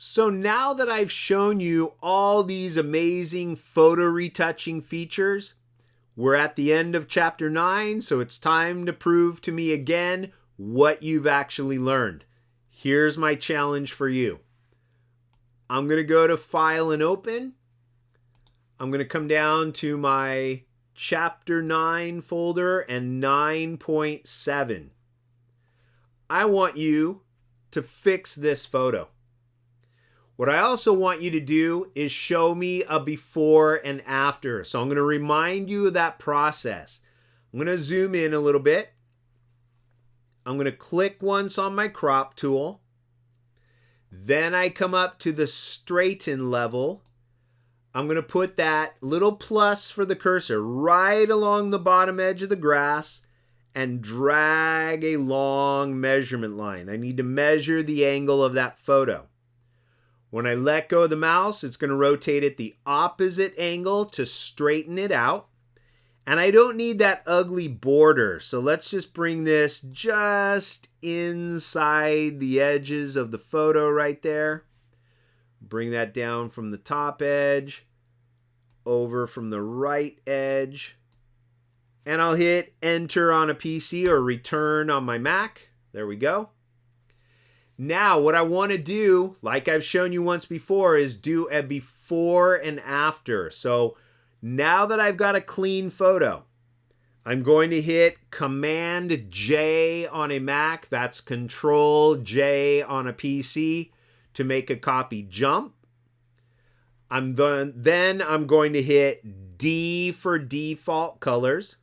So now that I've shown you all these amazing photo retouching features, we're at the end of chapter 9, so it's time to prove to me again what you've actually learned. Here's my challenge for you. I'm going to go to File and Open. I'm going to come down to my chapter 9 folder and 9.7. I want you to fix this photo. What I also want you to do is show me a before and after. So I'm going to remind you of that process. I'm going to zoom in a little bit. I'm going to click once on my crop tool. Then I come up to the straighten level. I'm going to put that little plus for the cursor right along the bottom edge of the grass and drag a long measurement line. I need to measure the angle of that photo. When I let go of the mouse, it's going to rotate it the opposite angle to straighten it out. And I don't need that ugly border. So let's just bring this just inside the edges of the photo right there. Bring that down from the top edge, over from the right edge. And I'll hit enter on a PC or return on my Mac. There we go. Now, what I want to do, like I've shown you once before, is do a before and after. So now that I've got a clean photo, I'm going to hit Command J on a Mac. That's Control J on a PC to make a copy jump. Then I'm going to hit D for default colors.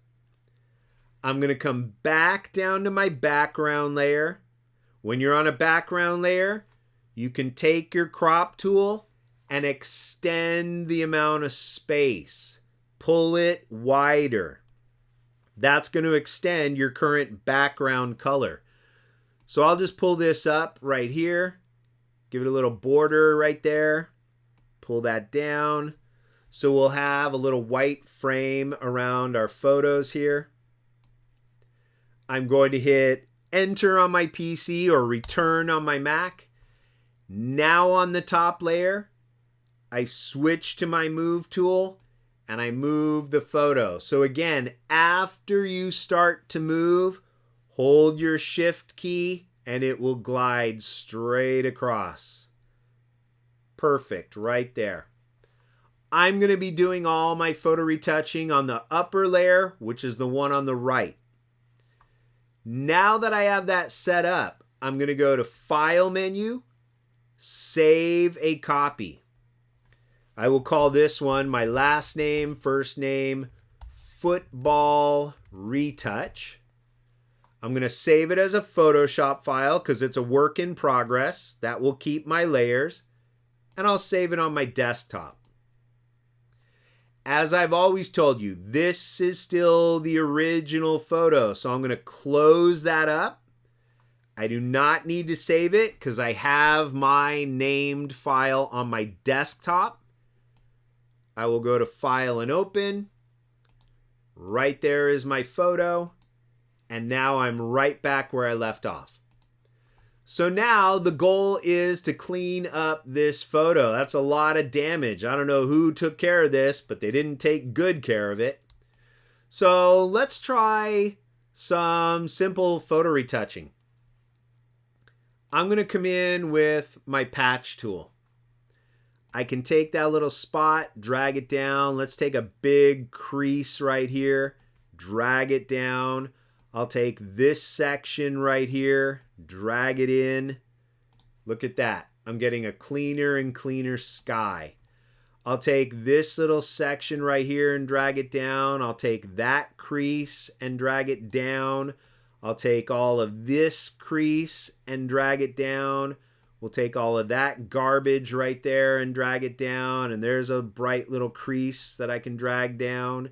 I'm going to come back down to my background layer. When you're on a background layer, you can take your crop tool and extend the amount of space. Pull it wider. That's going to extend your current background color. So I'll just pull this up right here. Give it a little border right there. Pull that down. So we'll have a little white frame around our photos here. I'm going to hit enter on my PC or return on my Mac. Now on the top layer, I switch to my move tool and I move the photo. So again, after you start to move, hold your shift key and it will glide straight across. Perfect, right there. I'm going to be doing all my photo retouching on the upper layer, which is the one on the right. Now that I have that set up, I'm going to go to File menu, Save a Copy. I will call this one my last name, first name, Football Retouch. I'm going to save it as a Photoshop file because it's a work in progress. That will keep my layers. And I'll save it on my desktop. As I've always told you, this is still the original photo, so I'm going to close that up. I do not need to save it because I have my named file on my desktop. I will go to File and Open. Right there is my photo. And now I'm right back where I left off. So now the goal is to clean up this photo. That's a lot of damage. I don't know who took care of this, but they didn't take good care of it. So let's try some simple photo retouching. I'm going to come in with my patch tool. I can take that little spot, drag it down. Let's take a big crease right here, drag it down. I'll take this section right here, drag it in. Look at that. I'm getting a cleaner and cleaner sky. I'll take this little section right here and drag it down. I'll take that crease and drag it down. I'll take all of this crease and drag it down. We'll take all of that garbage right there and drag it down. And there's a bright little crease that I can drag down.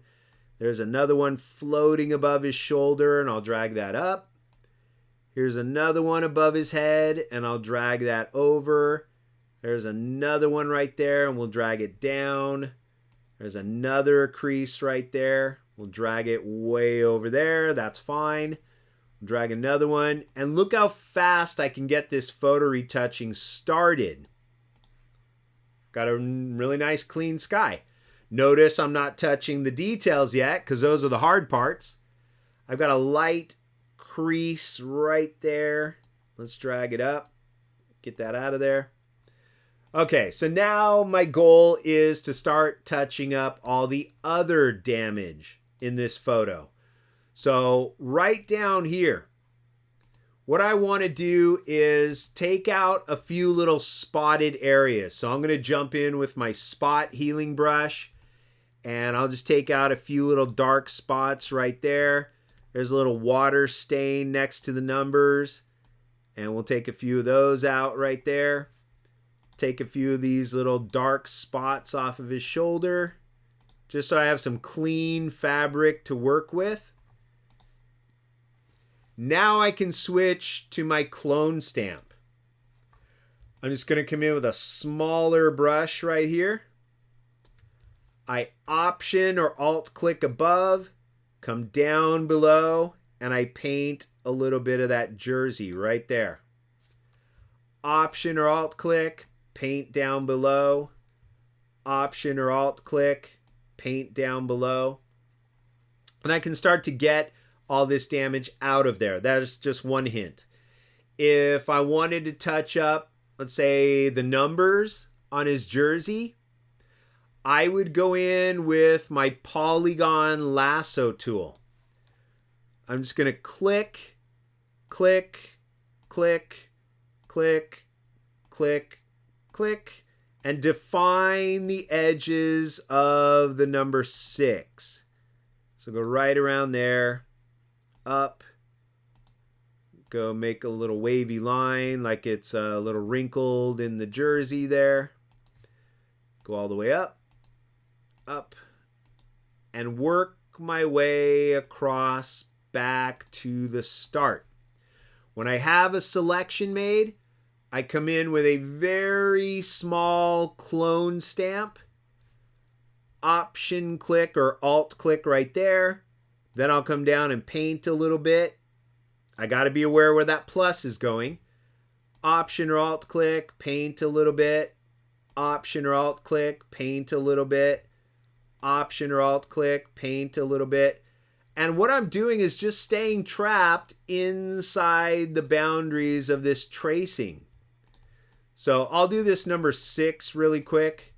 There's another one floating above his shoulder, and I'll drag that up. Here's another one above his head, and I'll drag that over. There's another one right there, and we'll drag it down. There's another crease right there. We'll drag it way over there. That's fine. Drag another one, and look how fast I can get this photo retouching started. Got a really nice clean sky. Notice I'm not touching the details yet because those are the hard parts. I've got a light crease right there. Let's drag it up. Get that out of there. Okay, so now my goal is to start touching up all the other damage in this photo. So right down here, what I want to do is take out a few little spotted areas. So I'm going to jump in with my spot healing brush, and I'll just take out a few little dark spots right there. There's a little water stain next to the numbers, and we'll take a few of those out right there. Take a few of these little dark spots off of his shoulder, just so I have some clean fabric to work with. Now I can switch to my clone stamp. I'm just going to come in with a smaller brush right here. I Option or Alt click above, come down below, and I paint a little bit of that jersey right there. Option or Alt click, paint down below. Option or Alt click, paint down below. And I can start to get all this damage out of there. That is just one hint. If I wanted to touch up, let's say, the numbers on his jersey, I would go in with my polygon lasso tool. I'm just going to click, click, click, click, click, click, and define the edges of the number 6. So go right around there, up, go make a little wavy line like it's a little wrinkled in the jersey there. Go all the way up, up, and work my way across back to the start. When I have a selection made, I come in with a very small clone stamp. Option click or Alt click right there. Then I'll come down and paint a little bit. I got to be aware where that plus is going. Option or Alt click, paint a little bit. Option or Alt click, paint a little bit. Option or Alt click, paint a little bit. And what I'm doing is just staying trapped inside the boundaries of this tracing. So I'll do this number 6 really quick.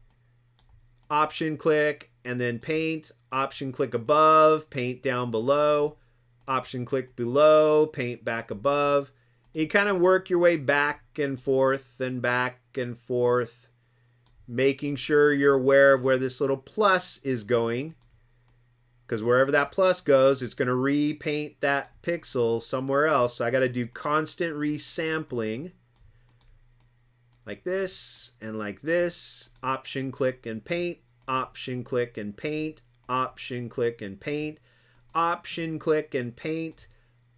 Option click and then paint. Option click above, paint down below. Option click below, paint back above. You kind of work your way back and forth, making sure you're aware of where this little plus is going. Because wherever that plus goes, it's going to repaint that pixel somewhere else. So I got to do constant resampling. Like this and like this. Option click and paint. Option click and paint. Option click and paint. Option click and paint.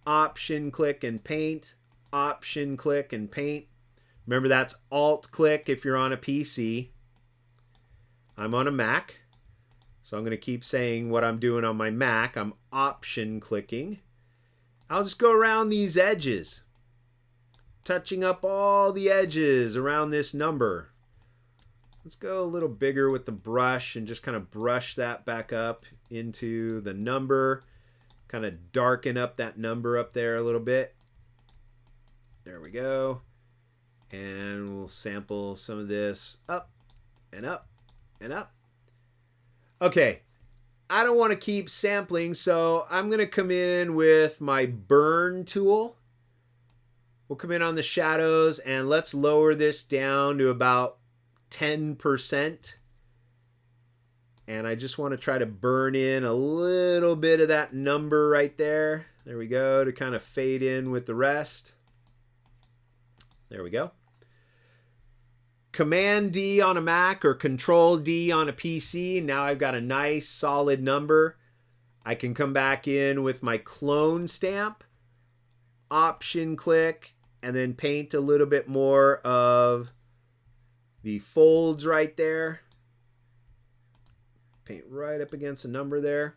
Option click and paint. Option click and paint. Remember, that's Alt click if you're on a PC. I'm on a Mac. So I'm going to keep saying what I'm doing on my Mac. I'm option clicking. I'll just go around these edges, touching up all the edges around this number. Let's go a little bigger with the brush and just kind of brush that back up into the number. Kind of darken up that number up there a little bit. There we go. And we'll sample some of this up and up and up. Okay, I don't want to keep sampling, so I'm going to come in with my burn tool. We'll come in on the shadows and let's lower this down to about 10%. And I just want to try to burn in a little bit of that number right there. There we go, to kind of fade in with the rest. There we go. Command D on a Mac or Control D on a PC. Now I've got a nice solid number. I can come back in with my clone stamp, option click, and then paint a little bit more of the folds right there. Paint right up against the number there.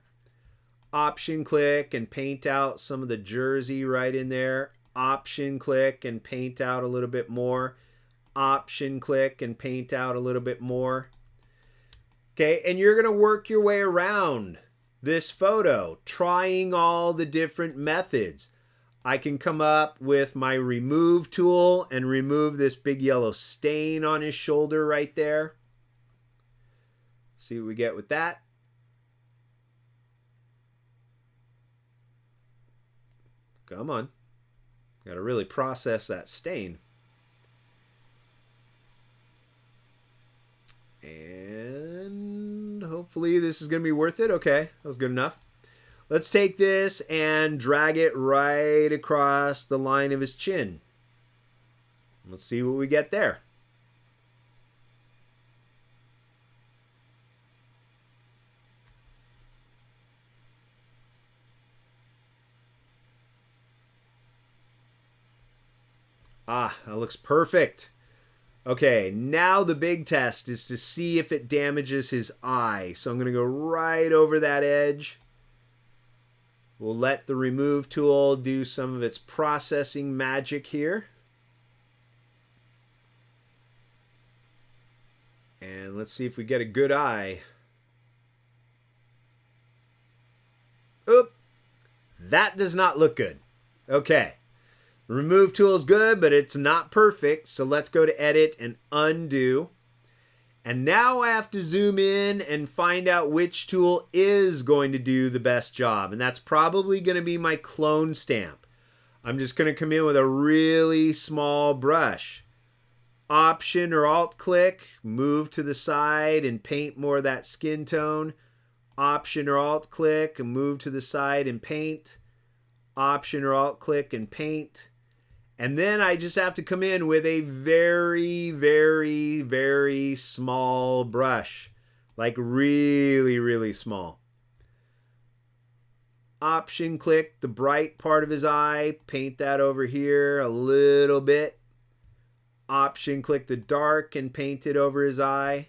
Option click and paint out some of the jersey right in there. Option click and paint out a little bit more. Option click and paint out a little bit more. Okay, and you're going to work your way around this photo, trying all the different methods. I can come up with my remove tool and remove this big yellow stain on his shoulder right there. See what we get with that. Come on. Got to really process that stain. And hopefully this is going to be worth it. Okay, that was good enough. Let's take this and drag it right across the line of his chin. Let's see what we get there. Ah, that looks perfect. Okay, now the big test is to see if it damages his eye. So I'm going to go right over that edge. We'll let the remove tool do some of its processing magic here. And let's see if we get a good eye. Oop! That does not look good. Okay. The remove tool is good, but it's not perfect. So let's go to edit and undo. And now I have to zoom in and find out which tool is going to do the best job. And that's probably going to be my clone stamp. I'm just going to come in with a really small brush. Option or Alt click, move to the side and paint more of that skin tone. Option or Alt click and move to the side and paint. Option or Alt click and paint. And then I just have to come in with a very, very, very small brush. Like really, really small. Option click the bright part of his eye. Paint that over here a little bit. Option click the dark and paint it over his eye.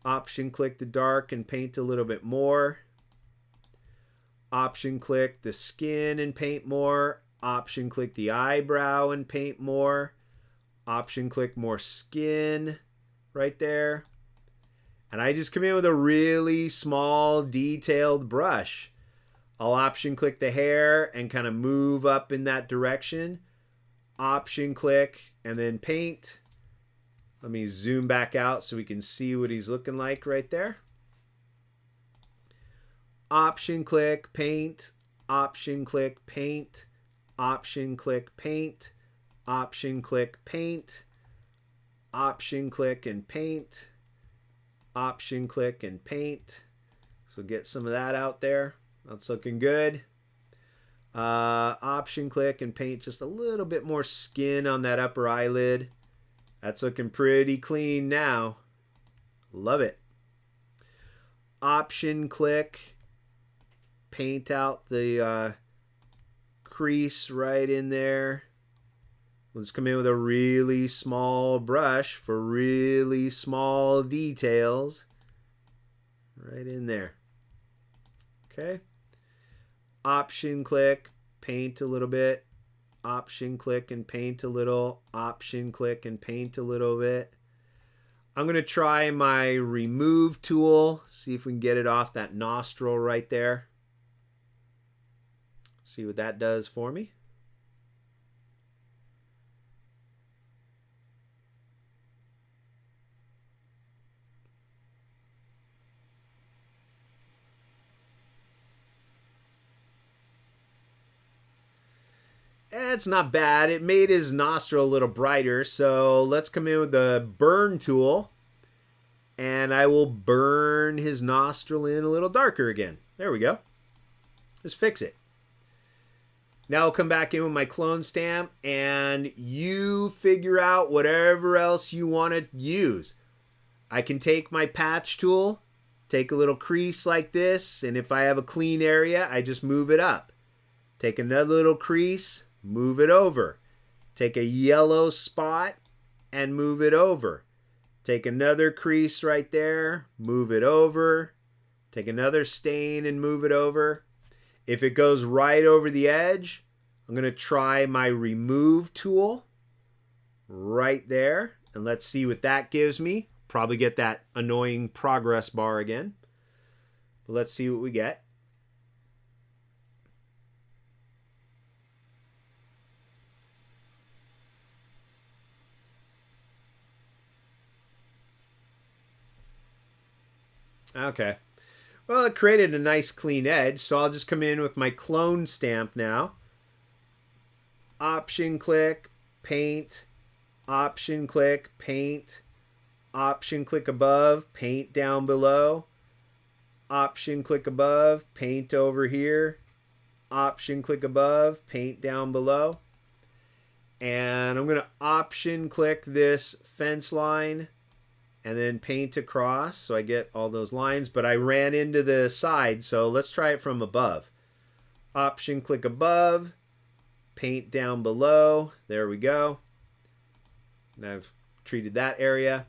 Option click the dark and paint a little bit more. Option click the skin and paint more. Option click the eyebrow and paint more. Option click more skin right there. And I just come in with a really small detailed brush. I'll option click the hair and kind of move up in that direction. Option click and then paint. Let me zoom back out so we can see what he's looking like right there. Option click paint. Option click paint. Option click paint. Option click paint. Option click and paint. Option click and paint. So get some of that out there. That's looking good. Option click and paint just a little bit more skin on that upper eyelid. That's looking pretty clean now. Love it. Option click, paint out the crease right in there. Let's come in with a really small brush for really small details. Right in there. Okay. Option click, paint a little bit. Option click and paint a little. Option click and paint a little bit. I'm going to try my remove tool. See if we can get it off that nostril right there. See what that does for me. It's not bad. It made his nostril a little brighter. So let's come in with the burn tool. And I will burn his nostril in a little darker again. There we go. Just fix it. Now I'll come back in with my clone stamp. And you figure out whatever else you want to use. I can take my patch tool. Take a little crease like this. And if I have a clean area, I just move it up. Take another little crease. Move it over. Take a yellow spot and move it over. Take another crease right there, move it over. Take another stain and move it over. If it goes right over the edge, I'm going to try my remove tool right there and let's see what that gives me. Probably get that annoying progress bar again. But let's see what we get. Okay. Well, it created a nice clean edge, so I'll just come in with my clone stamp now. Option click, paint, option click, paint, option click above, paint down below, option click above, paint over here, option click above, paint down below. And I'm going to option click this fence line and then paint across so I get all those lines, but I ran into the side, so let's try it from above. Option click above, paint down below, there we go. And I've treated that area.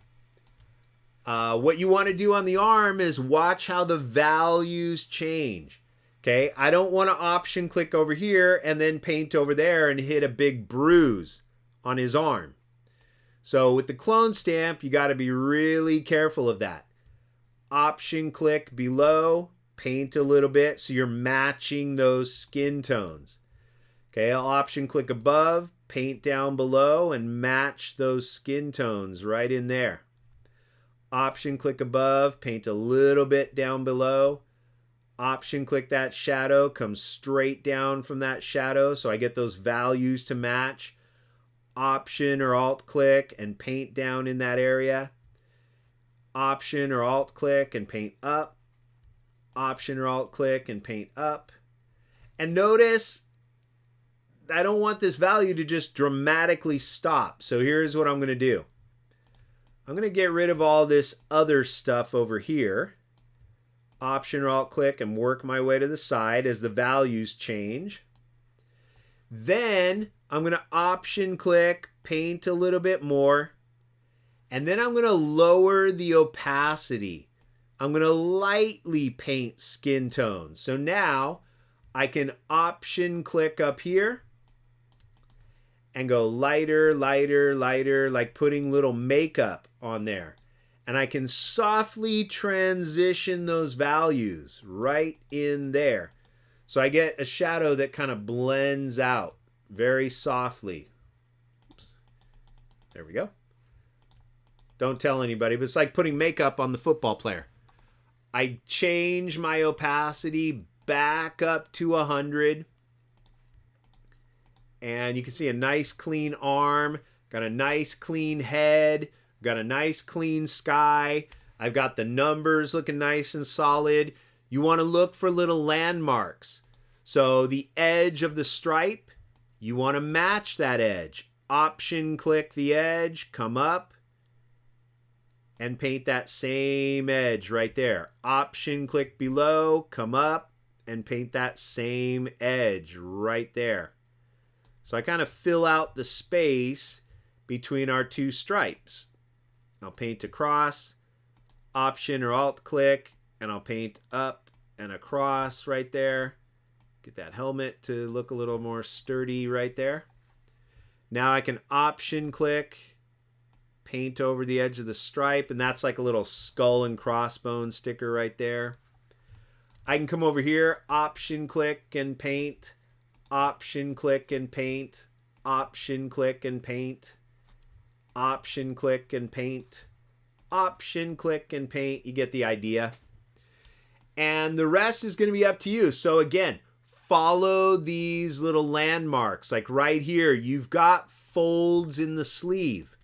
What you want to do on the arm is watch how the values change. Okay, I don't want to option click over here and then paint over there and hit a big bruise on his arm. So with the clone stamp, you got to be really careful of that. Option click below, paint a little bit so you're matching those skin tones. Okay, I'll option click above, paint down below, and match those skin tones right in there. Option click above, paint a little bit down below. Option click that shadow, come straight down from that shadow so I get those values to match. Option or alt click and paint down in that area. Option or alt click and paint up. Option or alt click and paint up. And notice I don't want this value to just dramatically stop. So here's what I'm going to do. I'm going to get rid of all this other stuff over here. Option or alt click and work my way to the side as the values change. Then I'm going to option click, paint a little bit more, and then I'm going to lower the opacity. I'm going to lightly paint skin tones. So now I can option click up here and go lighter, lighter, lighter, like putting little makeup on there. And I can softly transition those values right in there. So I get a shadow that kind of blends out very softly. Oops. There we go. Don't tell anybody, but it's like putting makeup on the football player. I change my opacity back up to 100. And you can see a nice clean arm, got a nice clean head, got a nice clean sky. I've got the numbers looking nice and solid. You want to look for little landmarks. So the edge of the stripe, you want to match that edge. Option click the edge, come up, and paint that same edge right there. Option click below, come up, and paint that same edge right there. So I kind of fill out the space between our two stripes. I'll paint across, option or alt click, and I'll paint up and across right there. Get that helmet to look a little more sturdy right there. Now I can option click, paint over the edge of the stripe, and that's like a little skull and crossbone sticker right there. I can come over here, option click and paint, option click and paint, option click and paint, option click and paint, option click and paint. You get the idea. And the rest is going to be up to you. So again, follow these little landmarks. Like right here, you've got folds in the sleeve.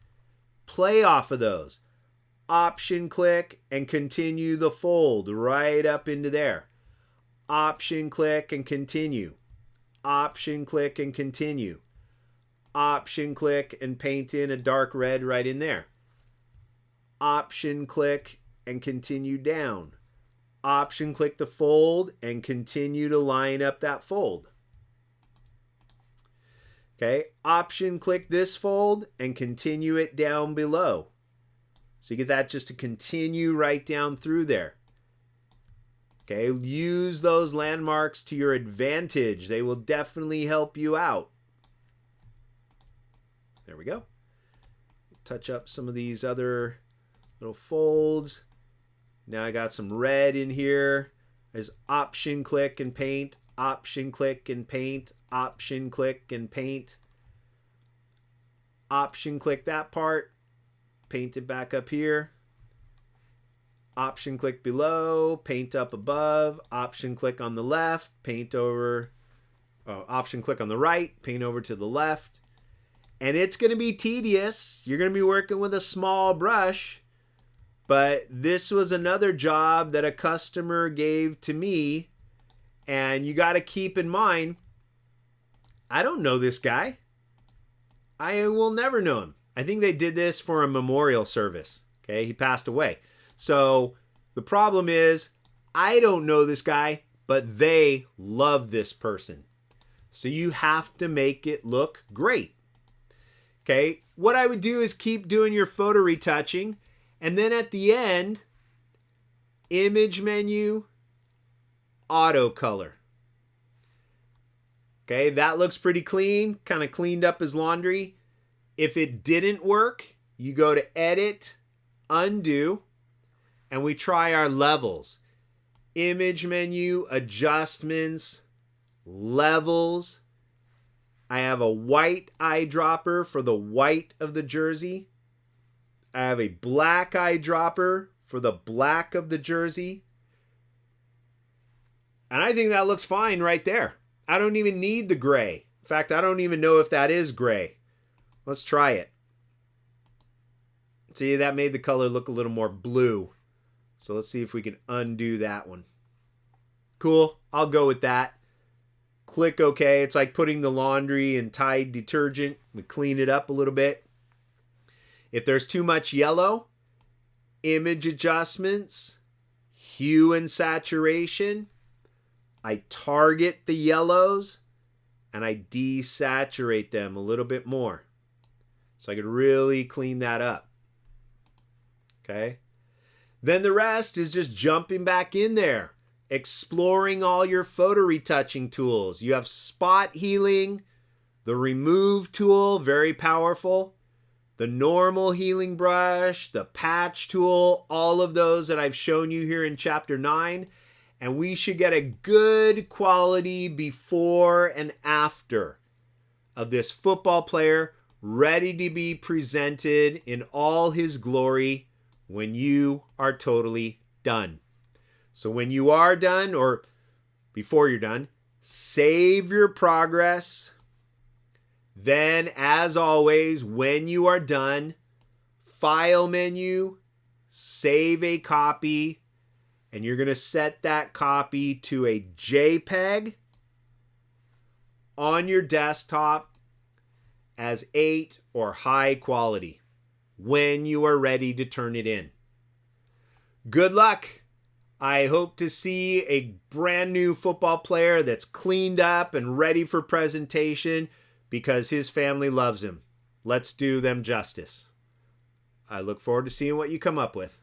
Play off of those. Option click and continue the fold right up into there. Option click and continue. Option click and continue. Option click and paint in a dark red right in there. Option click and continue down. Option click the fold and continue to line up that fold. Okay, option click this fold and continue it down below. So you get that just to continue right down through there. Okay, use those landmarks to your advantage. They will definitely help you out. There we go. touch up some of these other little folds. Now I got some red in here. There's option click and paint, option click and paint, option click and paint. Option click that part, paint it back up here. Option click below, paint up above, option click on the left, paint over, option click on the right, paint over to the left. And it's going to be tedious. You're going to be working with a small brush, but this was another job that a customer gave to me. And you got to keep in mind, I don't know this guy. I will never know him. I think they did this for a memorial service. Okay, he passed away. So the problem is, I don't know this guy, but they love this person. So you have to make it look great. Okay, what I would do is keep doing your photo retouching, and then at the end, image menu, auto color. Okay, that looks pretty clean, kind of cleaned up his laundry. If it didn't work, you go to edit, undo, and we try our levels. Image menu, adjustments, levels. I have a white eyedropper for the white of the jersey. I have a black eyedropper for the black of the jersey. And I think that looks fine right there. I don't even need the gray. In fact, I don't even know if that is gray. Let's try it. See, that made the color look a little more blue. So let's see if we can undo that one. Cool, I'll go with that. Click OK. It's like putting the laundry in Tide detergent. We clean it up a little bit. If there's too much yellow, image adjustments, hue and saturation. I target the yellows and I desaturate them a little bit more. So I could really clean that up. Okay. Then the rest is just jumping back in there, exploring all your photo retouching tools. You have spot healing, the remove tool, very powerful, the normal healing brush, the patch tool, all of those that I've shown you here in chapter 9. And we should get a good quality before and after of this football player ready to be presented in all his glory when you are totally done. So when you are done, or before you're done, save your progress. Then, as always, when you are done, file menu, save a copy, and you're going to set that copy to a JPEG on your desktop as 8 or high quality when you are ready to turn it in. Good luck. I hope to see a brand new football player that's cleaned up and ready for presentation because his family loves him. Let's do them justice. I look forward to seeing what you come up with.